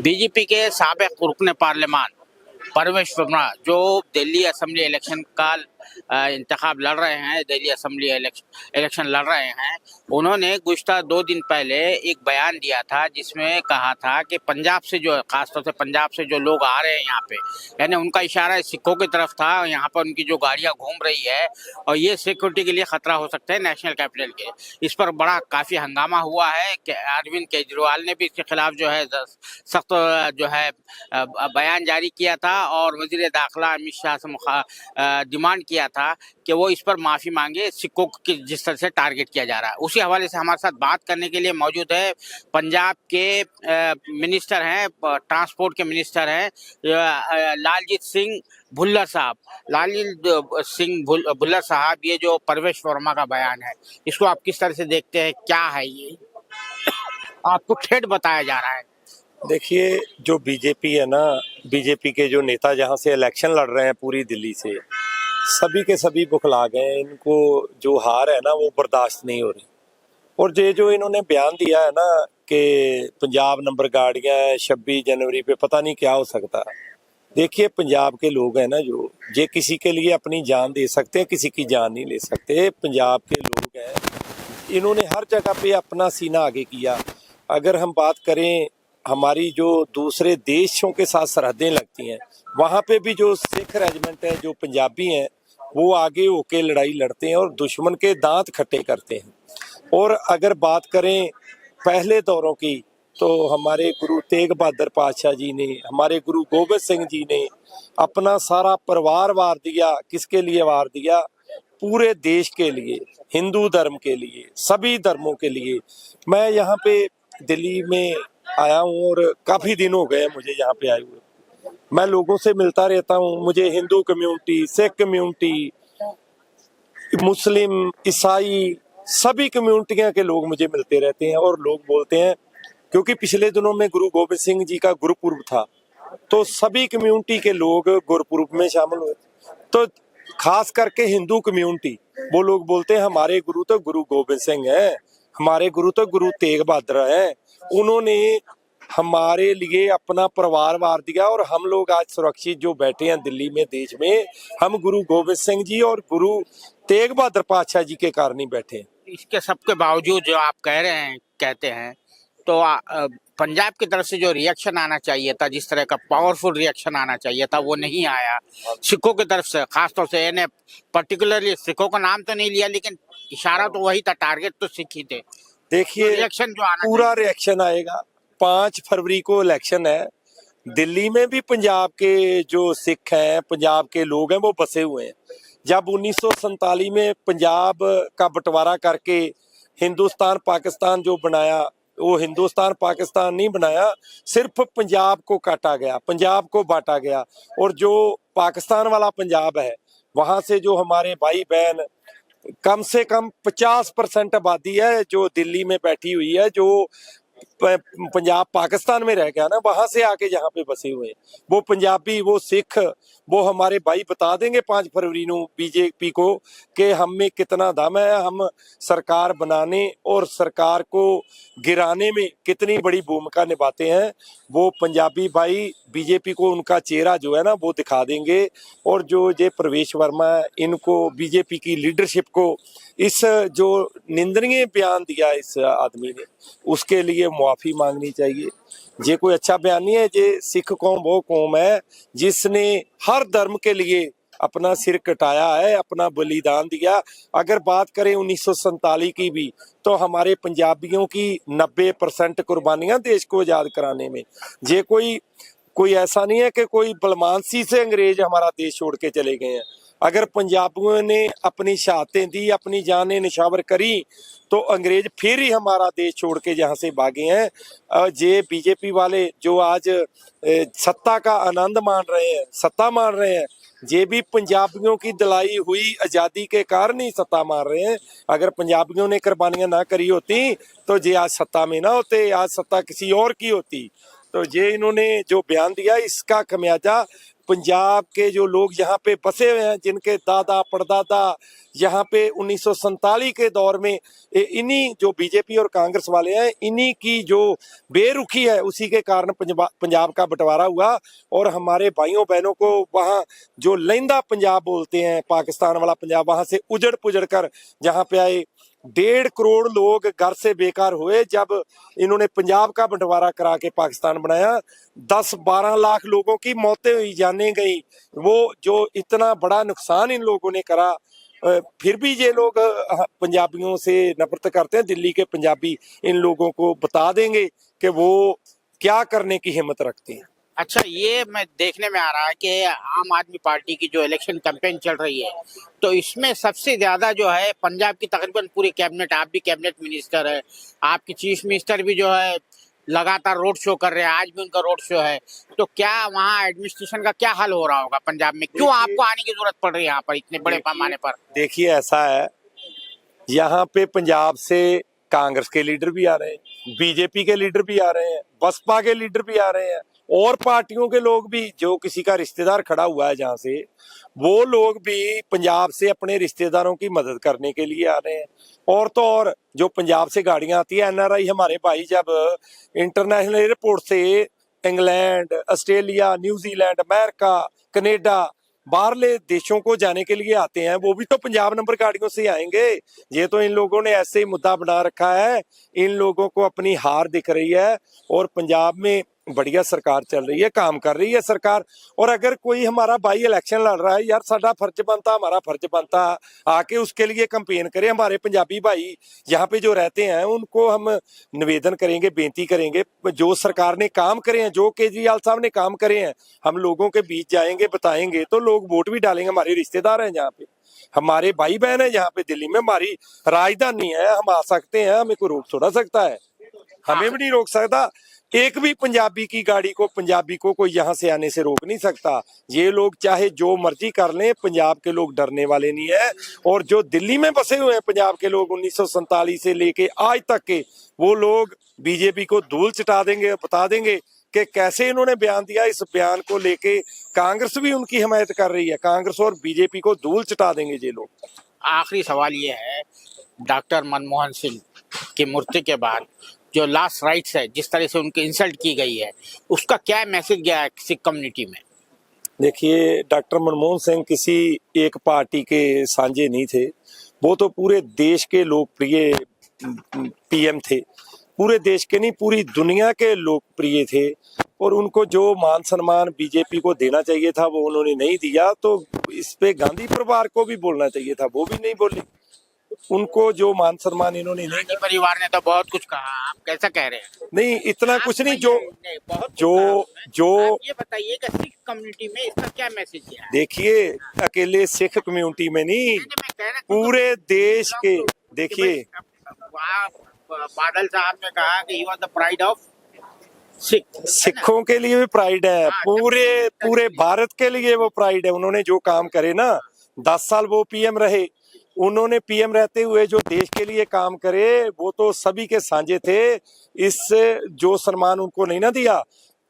BJP के साबिक रुकन पार्लियामान परवेश वर्मा जो दिल्ली असेंबली इलेक्शन का इंतखाब लड़ रहे हैं, दिल्ली असेंबली इलेक्शन लड़ रहे हैं, उन्होंने गुज़श्ता 2 दिन पहले एक बयान दिया था जिसमें कहा था कि पंजाब से जो खासतौर से पंजाब से जो लोग आ रहे हैं यहाँ पे, यानी उनका इशारा सिखों की तरफ था। यहाँ पर उनकी जो गाड़ियाँ घूम रही है और ये सिक्योरिटी के लिए खतरा हो सकता है नेशनल कैपिटल के। इस पर बड़ा काफ़ी हंगामा हुआ है कि अरविंद केजरीवाल ने भी इसके खिलाफ जो है सख्त जो है बयान जारी किया था और वजीर दाखिला अमित शाह से डिमांड किया था कि वो इस पर माफ़ी मांगे, सिखों की जिस तरह से टारगेट किया जा रहा है। उसी हवाले से हमारे साथ बात करने के लिए मौजूद है पंजाब के मिनिस्टर हैं, ट्रांसपोर्ट के मिनिस्टर हैं, लालजीत सिंह भुल्लर साहब। लालजीत सिंह भुल्लर साहब, ये जो परवेश वर्मा का बयान है, इसको आप किस तरह से देखते हैं? क्या है ये? आपको ठेठ बताया जा रहा है। देखिए, जो बीजेपी है ना, बीजेपी के जो नेता जहाँ से इलेक्शन लड़ रहे हैं पूरी दिल्ली से, सभी के सभी बुखला गए। इनको जो हार है ना वो बर्दाश्त नहीं हो रही। और ये जो इन्होंने बयान दिया है ना कि पंजाब नंबर गाड़ियाँ 26 जनवरी पे पता नहीं क्या हो सकता है। देखिए, पंजाब के लोग हैं ना, जो ये किसी के लिए अपनी जान दे सकते हैं, किसी की जान नहीं ले सकते। पंजाब के लोग हैं, इन्होंने हर जगह पे अपना सीना आगे किया। अगर हम बात करें हमारी जो दूसरे देशों के साथ सरहदें लगती हैं, वहाँ पे भी जो सिख रेजिमेंट है, जो पंजाबी हैं, वो आगे होके लड़ाई लड़ते हैं और दुश्मन के दांत खट्टे करते हैं। और अगर बात करें पहले दौरों की, तो हमारे गुरु तेग बहादुर पातशाह जी ने, हमारे गुरु गोबिंद सिंह जी ने अपना सारा परिवार वार दिया। किसके लिए वार दिया? पूरे देश के लिए, हिंदू धर्म के लिए, सभी धर्मों के लिए। मैं यहाँ पे दिल्ली में आया हूँ और काफ़ी दिन हो गए मुझे यहाँ पे आए हुए। मैं लोगों से मिलता रहता हूँ। मुझे हिंदू कम्युनिटी, सिख कम्युनिटी, मुस्लिम, ईसाई, सभी कम्युनिटियाँ के लोग मुझे मिलते रहते हैं। और लोग बोलते हैं, क्योंकि पिछले दिनों में गुरु गोबिंद सिंह जी का गुरुपुरब था, तो सभी कम्युनिटी के लोग गुरुपुरब में शामिल हुए। तो खास करके हिंदू कम्युनिटी, वो लोग बोलते हैं हमारे गुरु तो गुरु गोबिंद सिंह हैं, हमारे गुरु तो गुरु तेग बहादुर हैं। उन्होंने हमारे लिए अपना परिवार वार दिया और हम लोग आज सुरक्षित जो बैठे हैं दिल्ली में, देश में, हम गुरु गोबिंद सिंह जी और गुरु तेग बहादुर पातशाह जी के कारण ही बैठे हैं। इसके सबके बावजूद जो आप कह रहे हैं, कहते हैं, तो पंजाब की तरफ से जो रिएक्शन आना चाहिए था, जिस तरह का पावरफुल रिएक्शन आना चाहिए था, वो नहीं आया। सिखों की तरफ से, खासतौर से इन्हें पर्टिकुलरली सिखों का नाम तो नहीं लिया, लेकिन इशारा तो वही था, टारगेट तो सिख ही थे। देखिए, रिएक्शन जो आना पूरा रिएक्शन आएगा। 5 फरवरी को इलेक्शन है। दिल्ली में भी पंजाब के जो सिख हैं, पंजाब के लोग हैं, वो बसे हुए हैं। जब 1947 में पंजाब का बंटवारा करके हिंदुस्तान पाकिस्तान जो बनाया, वो हिंदुस्तान पाकिस्तान नहीं बनाया, सिर्फ पंजाब को काटा गया, पंजाब को बांटा गया। और जो पाकिस्तान वाला पंजाब है, वहाँ से जो हमारे भाई बहन, कम से कम 50% आबादी है जो दिल्ली में बैठी हुई है, जो पंजाब पाकिस्तान में रह गया ना, वहां से आके यहाँ पे बसे हुए हैं। वो पंजाबी, वो सिख, वो हमारे भाई बता देंगे 5 फरवरी को बीजेपी को कि हम में कितना दम है, हम सरकार बनाने और सरकार को गिराने में कितनी बड़ी भूमिका निभाते हैं। वो पंजाबी भाई बीजेपी को उनका चेहरा जो है ना वो दिखा देंगे। और जो ये प्रवेश वर्मा है, इनको, बीजेपी की लीडरशिप को इस जो निंदनीय बयान दिया इस आदमी ने, उसके लिए मुआफ़ी मांगनी चाहिए। ये कोई अच्छा बयान नहीं है। ये सिख कौम वो कौम है जिसने हर धर्म के लिए अपना सिर कटाया है, अपना बलिदान दिया। अगर बात करें 1947 की भी, तो हमारे पंजाबियों की 90% कुर्बानियां देश को आज़ाद कराने में। ये कोई ऐसा नहीं है कि कोई बलमानसी से अंग्रेज हमारा देश छोड़ के चले गए हैं। अगर पंजाबियों ने अपनी शहादतें दी, अपनी जानें निछावर करी, तो अंग्रेज फिर ही हमारा देश छोड़ के यहाँ से भागे हैं। ये बीजेपी वाले जो आज सत्ता का आनंद मान रहे हैं, सत्ता मान रहे हैं, ये भी पंजाबियों की दिलाई हुई आज़ादी के कारण ही सत्ता मार रहे हैं। अगर पंजाबियों ने कुर्बानियां ना करी होती तो ये आज सत्ता में ना होते, आज सत्ता किसी और की होती। तो ये इन्होंने जो बयान दिया, इसका खमियाजा पंजाब के जो लोग यहाँ पे बसे हुए हैं, जिनके दादा परदादा यहाँ पे 1947 के दौर में इन्हीं जो बीजेपी और कांग्रेस वाले हैं, इन्हीं की जो बेरुखी है, उसी के कारण पंजाब का बंटवारा हुआ। और हमारे भाइयों बहनों को वहाँ जो लैंदा पंजाब बोलते हैं, पाकिस्तान वाला पंजाब, वहां से उजड़ पुजड़ कर जहाँ पे आए। 1.5 करोड़ लोग घर से बेकार हुए जब इन्होंने पंजाब का बंटवारा करा के पाकिस्तान बनाया। 10-12 लाख लोगों की मौतें हुई, जाने गई। वो जो इतना बड़ा नुकसान इन लोगों ने करा, फिर भी ये लोग पंजाबियों से नफरत करते हैं। दिल्ली के पंजाबी इन लोगों को बता देंगे कि वो क्या करने की हिम्मत रखते हैं। अच्छा, ये मैं देखने में आ रहा है कि आम आदमी पार्टी की जो इलेक्शन कैंपेन चल रही है, तो इसमें सबसे ज्यादा जो है पंजाब की तकरीबन पूरी कैबिनेट, आप भी कैबिनेट मिनिस्टर है, आपकी चीफ मिनिस्टर भी जो है लगातार रोड शो कर रहे हैं, आज भी उनका रोड शो है। तो क्या वहाँ एडमिनिस्ट्रेशन का क्या हाल हो रहा होगा पंजाब में? क्यों आपको आने की जरूरत पड़ रही है यहाँ पर इतने बड़े पैमाने पर? देखिए, ऐसा है, यहाँ पे पंजाब से कांग्रेस के लीडर भी आ रहे हैं, बीजेपी के लीडर भी आ रहे हैं, बसपा के लीडर भी आ रहे हैं, और पार्टियों के लोग भी, जो किसी का रिश्तेदार खड़ा हुआ है जहाँ से, वो लोग भी पंजाब से अपने रिश्तेदारों की मदद करने के लिए आ रहे हैं। और तो और जो पंजाब से गाड़ियां आती है, एनआरआई हमारे भाई जब इंटरनेशनल एयरपोर्ट से England, Australia, New Zealand, America, Canada, बाहरले देशों को जाने के लिए आते हैं, वो भी तो पंजाब नंबर गाड़ियों से आएंगे। ये तो इन लोगों ने ऐसे ही मुद्दा बना रखा है, इन लोगों को अपनी हार दिख रही है। और पंजाब में बढ़िया सरकार चल रही है, काम कर रही है सरकार। और अगर कोई हमारा भाई इलेक्शन लड़ रहा है, यार साडा फर्ज बनता, हमारा फर्ज बनता आके उसके लिए कैंपेन करें। हमारे पंजाबी भाई यहाँ पे जो रहते हैं, उनको हम निवेदन करेंगे, बेनती करेंगे, जो सरकार ने काम करे हैं, जो केजरीवाल साहब ने काम करे हैं, हम लोगों के बीच जाएंगे, बताएंगे, तो लोग वोट भी डालेंगे। हमारे रिश्तेदार हैं यहाँ पे, हमारे भाई बहन है यहाँ पे, दिल्ली में हमारी राजधानी है, हम आ सकते हैं, हमें कोई रोक थोड़ा सकता है, हमें भी नहीं रोक सकता। एक भी पंजाबी की गाड़ी को, पंजाबी को कोई यहाँ से आने से रोक नहीं सकता। ये लोग चाहे जो मर्जी कर लें, पंजाब के लोग डरने वाले नहीं है। और जो दिल्ली में बसे हुए हैं पंजाब के लोग 1947 से लेके आज तक के, वो लोग बीजेपी को धूल चटा देंगे, बता देंगे कि कैसे इन्होंने बयान दिया। इस बयान को लेके कांग्रेस भी उनकी हिमायत कर रही है, कांग्रेस और बीजेपी को धूल चटा देंगे ये लोग। आखिरी सवाल ये है, डॉक्टर मनमोहन सिंह की मृत्यु के बाद जो लास्ट राइट्स है, जिस तरह से उनकी इंसल्ट की गई है, उसका क्या मैसेज गया है सिख कम्युनिटी में? देखिए, डॉक्टर मनमोहन सिंह किसी एक पार्टी के सांझे नहीं थे, वो तो पूरे देश के लोकप्रिय पीएम थे, पूरे देश के नहीं पूरी दुनिया के लोकप्रिय थे। और उनको जो मान सम्मान बीजेपी को देना चाहिए था वो उन्होंने नहीं दिया। तो इस पे गांधी परिवार को भी बोलना चाहिए था, वो भी नहीं बोले। उनको जो मान सम्मान इन्होंने नहीं, गांधी परिवार ने तो बहुत कुछ कहा, आप कैसा कह रहे हैं? नहीं इतना कुछ नहीं, जो बहुत जो जो आप ये बताइए कि सिख कम्युनिटी में इसका क्या मैसेज है? देखिए, अकेले सिख कम्युनिटी में नहीं, पूरे देश के, देखिए बादल साहब ने कहा कि you are the pride of सिखों के लिए भी प्राइड है, पूरे भारत के लिए वो प्राइड है। उन्होंने जो काम करे ना, 10 साल वो पीएम रहे, उन्होंने पीएम रहते हुए जो देश के लिए काम करे, वो तो सभी के साझे थे। इससे जो सम्मान उनको नहीं ना दिया,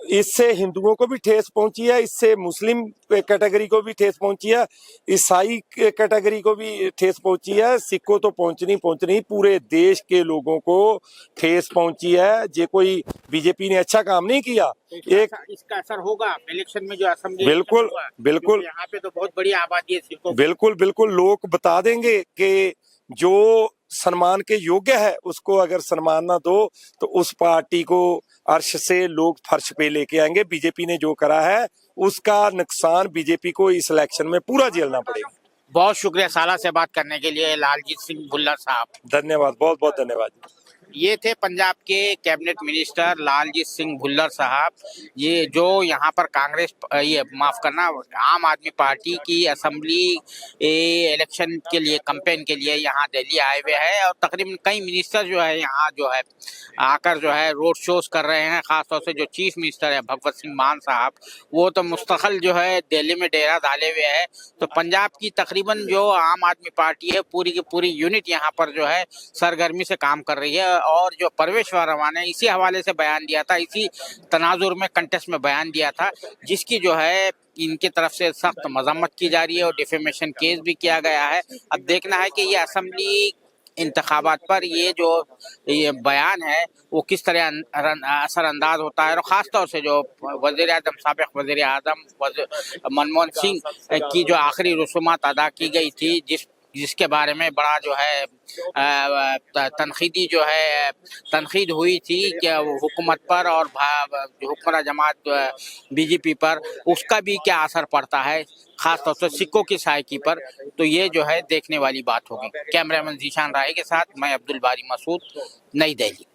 इससे हिंदुओं को भी ठेस पहुंची है, इससे मुस्लिम कैटेगरी को भी ठेस पहुंची है, ईसाई कैटेगरी को भी ठेस पहुंची है, सिख को तो पहुंचनी, पूरे देश के लोगों को ठेस पहुंची है। ये कोई बीजेपी ने अच्छा काम नहीं किया। इसका असर होगा इलेक्शन में, जो असेंबली बिल्कुल बिल्कुल, यहाँ पे तो बहुत बड़ी आबादी है सिखों। बिल्कुल बिल्कुल, लोग बता देंगे कि जो सम्मान के योग्य है उसको अगर सम्मान ना दो तो उस पार्टी को अर्श से लोग फर्श पे लेके आएंगे। बीजेपी ने जो करा है उसका नुकसान बीजेपी को इस इलेक्शन में पूरा झेलना पड़ेगा। बहुत शुक्रिया साला से बात करने के लिए लालजीत सिंह भुल्लर साहब। धन्यवाद, बहुत बहुत धन्यवाद। ये थे पंजाब के कैबिनेट मिनिस्टर लालजीत सिंह भुल्लर साहब, ये जो यहाँ पर कांग्रेस, ये माफ करना, आम आदमी पार्टी की असेंबली इलेक्शन के लिए, कैंपेन के लिए यहाँ दिल्ली आए हुए हैं। और तकरीबन कई मिनिस्टर जो है यहाँ जो है आकर जो है रोड शोज कर रहे हैं। खासतौर से जो चीफ मिनिस्टर है भगवत सिंह मान साहब, वो तो मुस्तकिल जो है दिल्ली में डेरा डाले हुए है। तो पंजाब की तकरीबन जो आम आदमी पार्टी है, पूरी की पूरी यूनिट यहाँ पर जो है सरगर्मी से काम कर रही है। और जो परवेश वर्मा ने इसी हवाले से बयान दिया था, इसी तनाजुर में, कंटेस्ट में बयान दिया था, जिसकी जो है इनकी तरफ से सख्त मजम्मत की जा रही है और डिफेमेशन केस भी किया गया है। अब देखना है कि ये असम्बली इंतखाबात पर ये बयान है वो किस तरह असरअंदाज होता है, और ख़ास तौर से जो वज़ीर-ए-आज़म साबिक़ वज़ीर-ए-आज़म मनमोहन सिंह की जो आखिरी रसूमात अदा की गई थी, जिसके बारे में बड़ा जो है तनकीद हुई थी कि हुकूमत पर और जो हुक्मरां जमात बीजेपी पर, उसका भी क्या असर पड़ता है खास तौर से सिक्कों की सायकी पर, तो ये जो है देखने वाली बात होगी। कैमरामैन जीशान राय के साथ मैं अब्दुल बारी मसूद, नई दिल्ली।